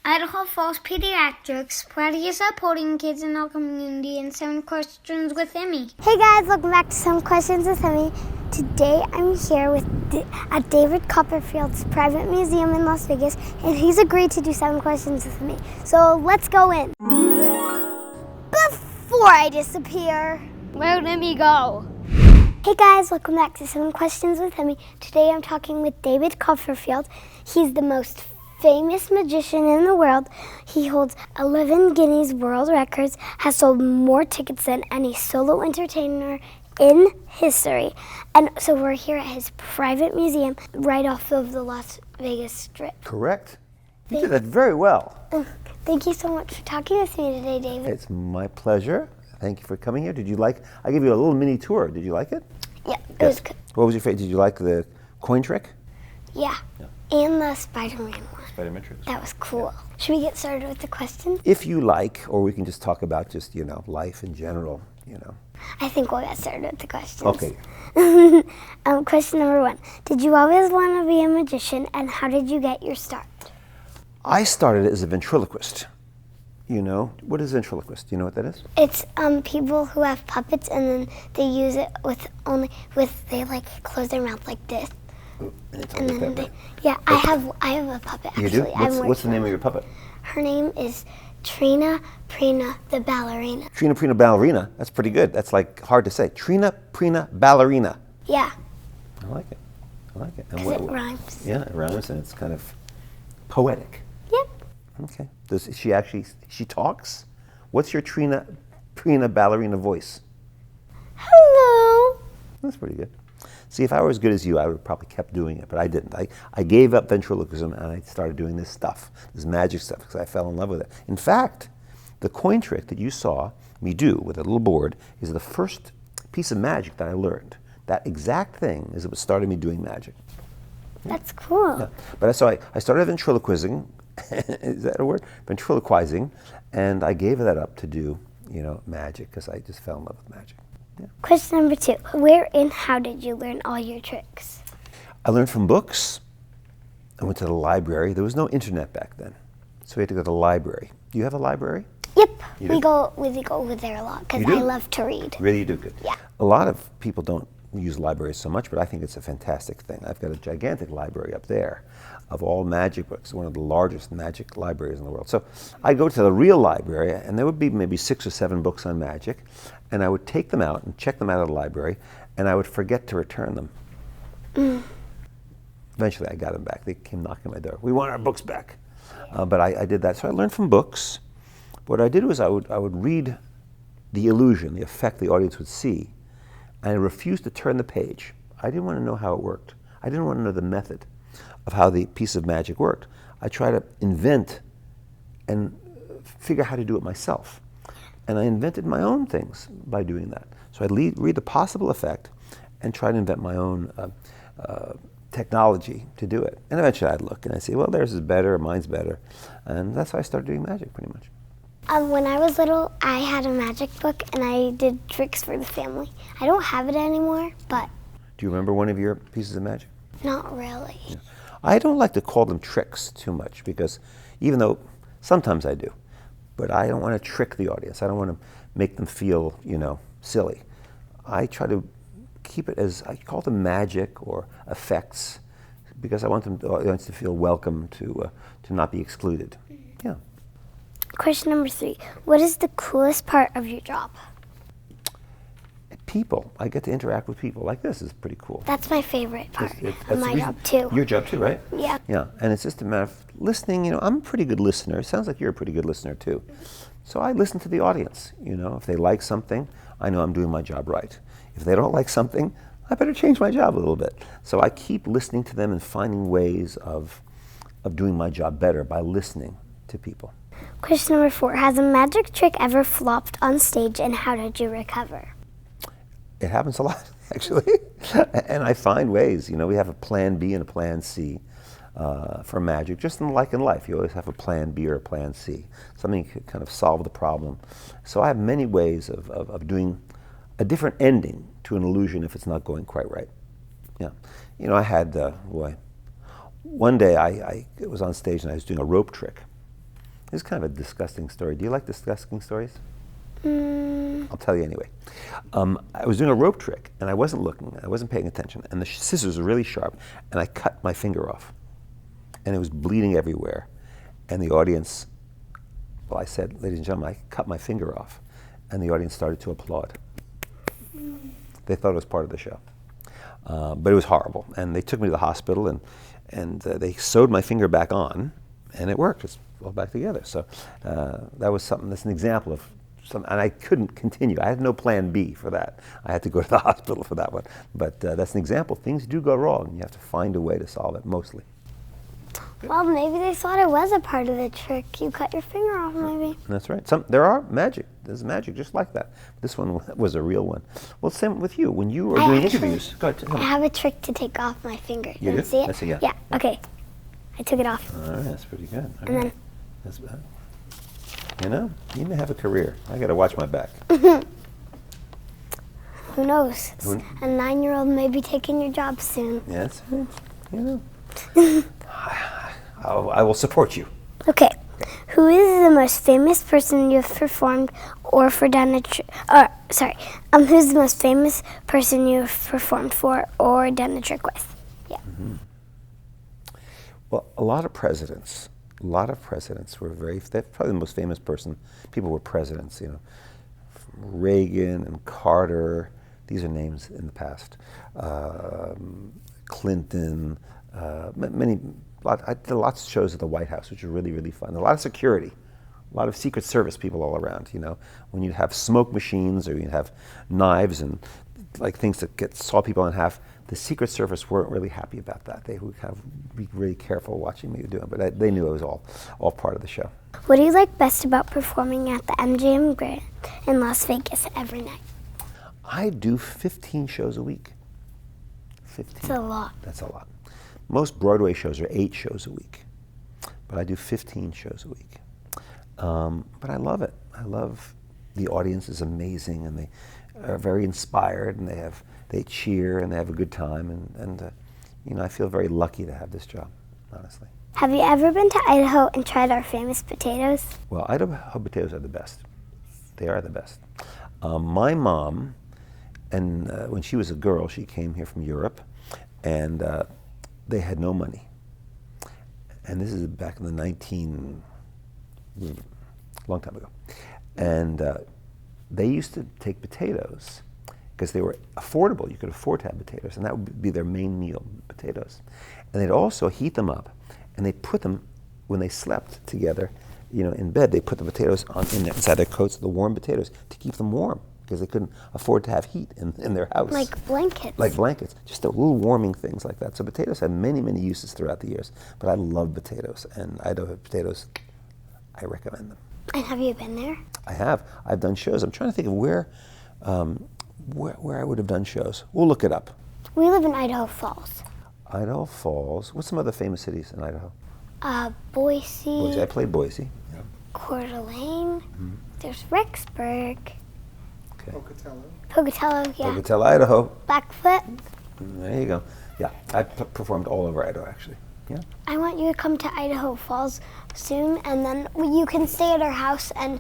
Idaho Falls Pediatrics, proudly supporting kids in our community, and 7 Questions with Emmy. Hey guys, welcome back to 7 Questions with Emmy. Today I'm here with at David Copperfield's private museum in Las Vegas, and he's agreed to do 7 questions with me. So let's go in. Before I disappear, Where did Emmy go? hey guys, welcome back to 7 Questions with Emmy. Today I'm talking with David Copperfield. He's the most famous magician in the world. He holds 11 Guinness World Records, has sold more tickets than any solo entertainer in history. And so we're here at his private museum right off of the Las Vegas Strip. Correct. You did that very well. Thank you so much for talking with me today, David. It's my pleasure. Thank you for coming here. Did you like, I gave you a little mini tour. Did you like it? Yeah, it was good. What was your favorite? Did you like the coin trick? Yeah. And the Spider-Man one. Spider-Man tricks. That was cool. Should we get started with the questions? If you like, or we can just talk about just, life in general, I think we'll get started with the questions. Okay. Question number 1. Did you always want to be a magician, and how did you get your start? I started as a ventriloquist. What is ventriloquist? Do you know what that is? It's people who have puppets, and then they use it they like close their mouth like this. And then I have a puppet actually. You do? What's the name of your puppet? Her name is Trina Prina the ballerina. Trina Prina Ballerina. That's pretty good. That's like hard to say. Trina Prina Ballerina. Yeah. I like it. Because it rhymes. Yeah, it rhymes and it's kind of poetic. Yep. Okay. Does she talks? What's your Trina Prina Ballerina voice? Hello. That's pretty good. See, if I were as good as you, I would have probably kept doing it, but I didn't. I gave up ventriloquism and I started doing this stuff, this magic stuff, because I fell in love with it. In fact, the coin trick that you saw me do with a little board is the first piece of magic that I learned. That exact thing is what started me doing magic. That's cool. Yeah. But I started ventriloquizing, is that a word? Ventriloquizing, and I gave that up to do, magic, because I just fell in love with magic. Yeah. Question number 2. Where and how did you learn all your tricks? I learned from books. I went to the library. There was no internet back then, so we had to go to the library. Do you have a library? Yep. You We do? go over there a lot because I love to read. Really, you do good. Yeah. A lot of people don't use libraries so much, but I think it's a fantastic thing. I've got a gigantic library up there of all magic books, one of the largest magic libraries in the world. So I go to the real library, and there would be maybe 6 or 7 books on magic, and I would take them out and check them out of the library, and I would forget to return them. Eventually I got them back. They came knocking on my door. We want our books back. But I did that. So I learned from books. What I did was I would read the illusion, the effect the audience would see, and I refused to turn the page. I didn't want to know how it worked. I didn't want to know the method of how the piece of magic worked. I tried to invent and figure out how to do it myself. And I invented my own things by doing that. So I'd read the possible effect and try to invent my own technology to do it. And eventually I'd look and I'd say, well, theirs is better, mine's better. And that's how I started doing magic pretty much. When I was little, I had a magic book and I did tricks for the family. I don't have it anymore, but... Do you remember one of your pieces of magic? Not really. Yeah. I don't like to call them tricks too much because even though sometimes I do, but I don't want to trick the audience. I don't want to make them feel, silly. I try to keep it as, I call them magic or effects because I want the audience to feel welcome, to not be excluded. Yeah. Question number 3. What is the coolest part of your job? People. I get to interact with people. Like this is pretty cool. That's my favorite part That's of my job too. Your job too, right? Yeah. Yeah, and it's just a matter of listening. I'm a pretty good listener. It sounds like you're a pretty good listener too. So I listen to the audience. If they like something, I know I'm doing my job right. If they don't like something, I better change my job a little bit. So I keep listening to them and finding ways of doing my job better by listening to people. Question number 4. Has a magic trick ever flopped on stage, and how did you recover? It happens a lot, actually. And I find ways. We have a plan B and a plan C for magic. Just like in life, you always have a plan B or a plan C. Something could kind of solve the problem. So I have many ways of doing a different ending to an illusion if it's not going quite right. Yeah. I had, one day I was on stage and I was doing a rope trick. This is kind of a disgusting story. Do you like disgusting stories? Mm, I'll tell you anyway. I was doing a rope trick, and I wasn't looking. I wasn't paying attention, and the scissors were really sharp, and I cut my finger off, and it was bleeding everywhere. And the audience, well, I said, ladies and gentlemen, I cut my finger off, and the audience started to applaud. They thought it was part of the show, but it was horrible. And they took me to the hospital, and they sewed my finger back on, and it worked. It's all back together. So that was something. That's an example of. And I couldn't continue. I had no plan B for that. I had to go to the hospital for that one. But that's an example. Things do go wrong, and you have to find a way to solve it, mostly. well, maybe they thought it was a part of the trick. You cut your finger off, maybe. That's right. There are magic. There's magic just like that. This one was a real one. Well, same with you. When you were doing interviews. Go ahead, tell I me. have a trick to take off my finger. You Want do? to see it? Let's see, yeah. Yeah, okay. I took it off. All right, that's pretty good. And then That's bad. You know, you may have a career. I got to watch my back. who knows? A 9-year-old may be taking your job soon. Yeah, that's right. You know, I will support you. Okay. Who is the most famous person you've performed or for done a trick? Who's the most famous person you've performed for or done a trick with? Yeah. Mm-hmm. Well, a lot of presidents were they're probably the most famous people were presidents, you know. Reagan and Carter, these are names in the past. Clinton, I did lots of shows at the White House, which were really, really fun. A lot of security, a lot of Secret Service people all around, you know. When you'd have smoke machines or you'd have knives and like things that saw people in half, the Secret Service weren't really happy about that. They would kind of be really careful watching me do it, but they knew it was all part of the show. What do you like best about performing at the MGM Grand in Las Vegas every night? I do 15 shows a week. 15. That's a lot. That's a lot. Most Broadway shows are 8 shows a week, but I do 15 shows a week. But I love it. I love the audience is amazing, and they are very inspired, and they cheer, and they have a good time, and you know, I feel very lucky to have this job, honestly. Have you ever been to Idaho and tried our famous potatoes? Well, Idaho potatoes are the best. They are the best. My mom, and when she was a girl, she came here from Europe, and they had no money. And this is back in the long time ago. And they used to take potatoes because they were affordable. You could afford to have potatoes, and that would be their main meal, potatoes. And they'd also heat them up, and they'd put them, when they slept together, you know, in bed, they put the potatoes inside their coats, the warm potatoes, to keep them warm, because they couldn't afford to have heat in their house. Like blankets. Like blankets, just the little warming things like that. So potatoes have many, many uses throughout the years, but I love potatoes, and Idaho potatoes, I recommend them. And have you been there? I have. I've done shows. I'm trying to think of where I would have done shows. We'll look it up. We live in Idaho Falls. Idaho Falls. What's some other famous cities in Idaho? Boise. Boise. I played Boise. Yeah. Coeur d'Alene. Mm-hmm. There's Rexburg. Okay. Pocatello, yeah. Pocatello, Idaho. Blackfoot. There you go. Yeah, I performed all over Idaho, actually. Yeah. I want you to come to Idaho Falls soon, and then you can stay at our house. And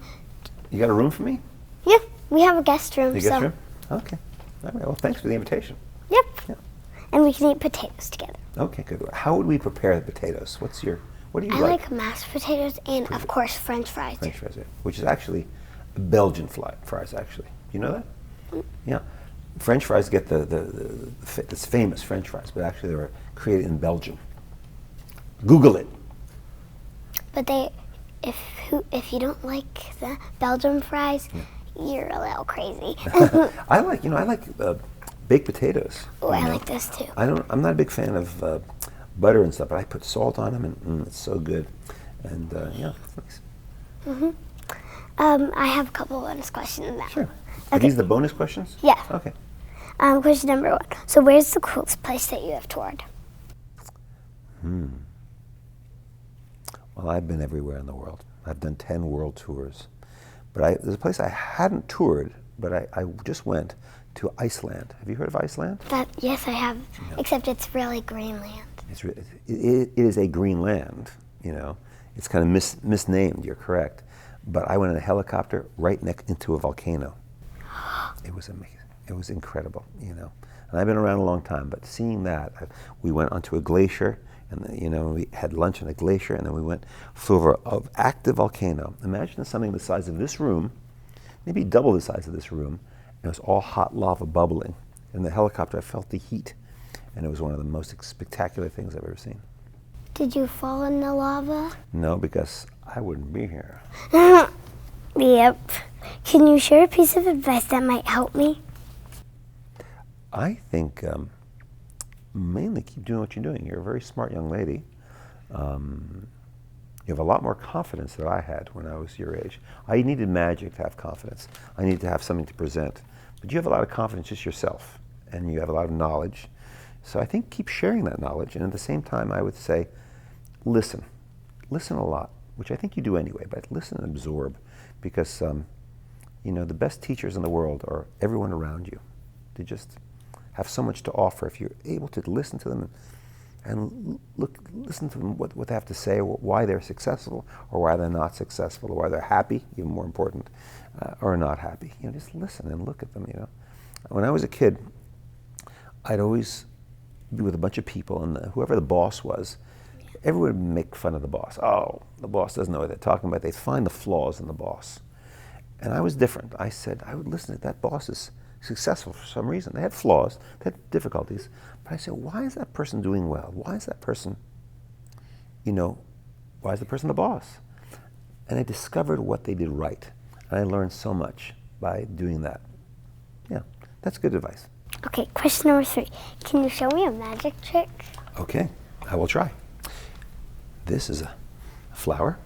you got a room for me? Yeah, we have a guest room. The guest room? Okay. All right. Well, thanks for the invitation. Yep. Yeah. And we can eat potatoes together. Okay, good. How would we prepare the potatoes? What do you like? I like mashed potatoes and, of course, French fries. French fries, yeah. Which is actually Belgian fries, actually. You know that? Mm. Yeah. French fries get this famous French fries, but actually they were created in Belgium. Google it. But if you don't like the Belgian fries, you're a little crazy. I like baked potatoes. Oh, I like those too. I'm not a big fan of butter and stuff, but I put salt on them, and it's so good. And yeah, thanks. Mm-hmm. I have a couple bonus questions now. Sure. Are these the bonus questions? Yeah. Okay. Question number 1. So where's the coolest place that you have toured? Well, I've been everywhere in the world. I've done 10 world tours. But there's a place I hadn't toured, but I just went to Iceland. Have you heard of Iceland? Yes, I have, except it's really green land. It is a green land, you know. It's kind of misnamed, you're correct. But I went in a helicopter right into a volcano. It was amazing. It was incredible, you know. And I've been around a long time, but seeing that, we went onto a glacier, and you know, we had lunch on a glacier, and then we flew over an active volcano. Imagine something the size of this room, maybe double the size of this room, and it was all hot lava bubbling. In the helicopter, I felt the heat, and it was one of the most spectacular things I've ever seen. Did you fall in the lava? No, because I wouldn't be here. Yep. Can you share a piece of advice that might help me? I think mainly keep doing what you're doing. You're a very smart young lady. You have a lot more confidence than I had when I was your age. I needed magic to have confidence. I needed to have something to present. But you have a lot of confidence just yourself, and you have a lot of knowledge. So I think keep sharing that knowledge, and at the same time I would say, listen. Listen a lot, which I think you do anyway, but listen and absorb, because you know, the best teachers in the world are everyone around you. They just have so much to offer if you're able to listen to them and listen to them, what they have to say, why they're successful or why they're not successful, or why they're happy, even more important, or not happy. You know, just listen and look at them, you know. When I was a kid, I'd always be with a bunch of people, and whoever the boss was, everyone would make fun of the boss. Oh, the boss doesn't know what they're talking about. They'd find the flaws in the boss. And I was different. I said, I would listen to that boss is successful for some reason. They had flaws, they had difficulties. But I said, why is that person doing well? Why is that person, you know, why is the person the boss? And I discovered what they did right. And I learned so much by doing that. Yeah, that's good advice. Okay, question number 3. Can you show me a magic trick? Okay, I will try. This is a flower.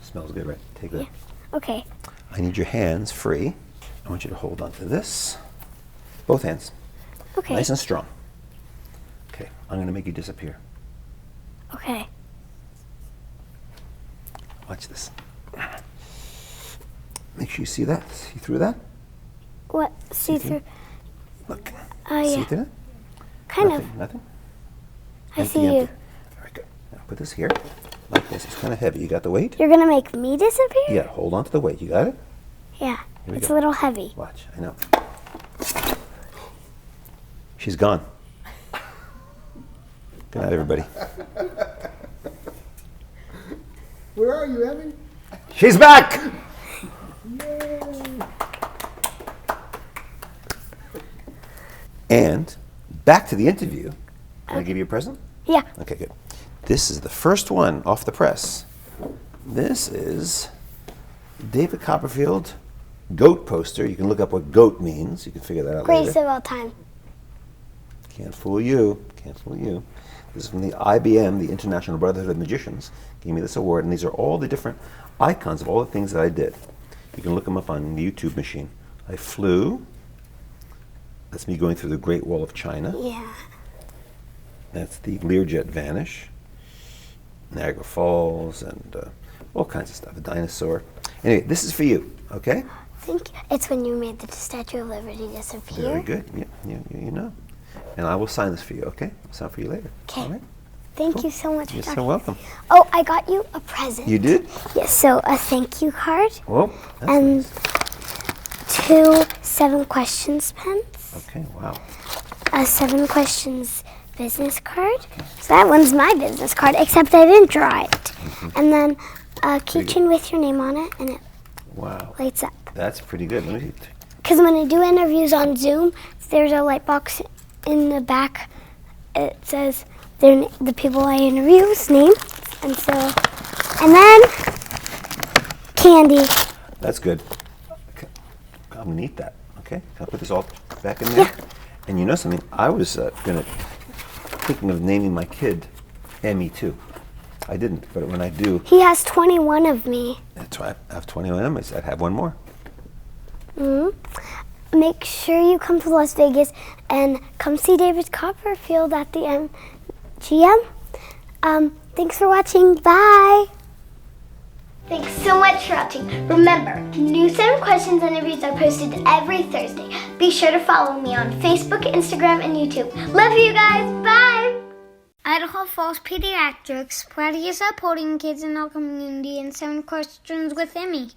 Smells good, right? Take that. Yeah. Okay. I need your hands free. I want you to hold on to this. Both hands. Okay. Nice and strong. Okay, I'm going to make you disappear. Okay. Watch this. Make sure you see that. See through that? What? See through? Look. Oh, See yeah. through that? Kind Nothing. of. Nothing? I Empty, see you. empty. All right, good. Now put this here. Like this. It's kind of heavy. You got the weight? You're going to make me disappear? Yeah, hold on to the weight. You got it? Yeah. Here we It's go. a little heavy. Watch. I know. She's gone. Good night, everybody. Where are you, Emmy? She's back! And back to the interview. Can I give you a present? Yeah. Okay, good. This is the first one off the press. This is David Copperfield goat poster. You can look up what goat means. You can figure that out Greatest later. of all time. Can't fool you. Can't fool you. This is from the IBM, the International Brotherhood of Magicians. Gave me this award, and these are all the different icons of all the things that I did. You can look them up on the YouTube machine. I flew. That's me going through the Great Wall of China. Yeah. That's the Learjet vanish. Niagara Falls and all kinds of stuff. A dinosaur. Anyway, this is for you, okay? Thank you. It's when you made the Statue of Liberty disappear. Very good. Yeah, you know. And I will sign this for you, okay? I'll sign for you later. Okay. All right? Thank Cool. you so much for You're so talking. welcome. Oh, I got you a present. You did? Yes, so a thank you card Well, that's and nice. 2 7 questions pens. Okay, wow. A 7 questions business card. So that one's my business card, except I didn't draw it. Mm-hmm. And then a keychain with your name on it, and it Wow. lights up. That's pretty good. Let me see. Because when I do interviews on Zoom, there's a light box in the back. It says the people I interview's name, and then candy. That's good. Okay. I'm gonna eat that. Okay. Can I put this all back in there? Yeah. And you know something? I was thinking of naming my kid Emmy too. I didn't, but when I do, He has 21 of me. that's why I have 21 Emmys. I'd have one more. Make sure you come to Las Vegas and come see David Copperfield at the MGM. Thanks for watching. Bye. Thanks so much for watching. Remember, new 7 questions and interviews are posted every Thursday. Be sure to follow me on Facebook, Instagram, and YouTube. Love you guys. Bye. Idaho Falls Pediatrics, proudly supporting kids in our community, and 7 questions with Emmy.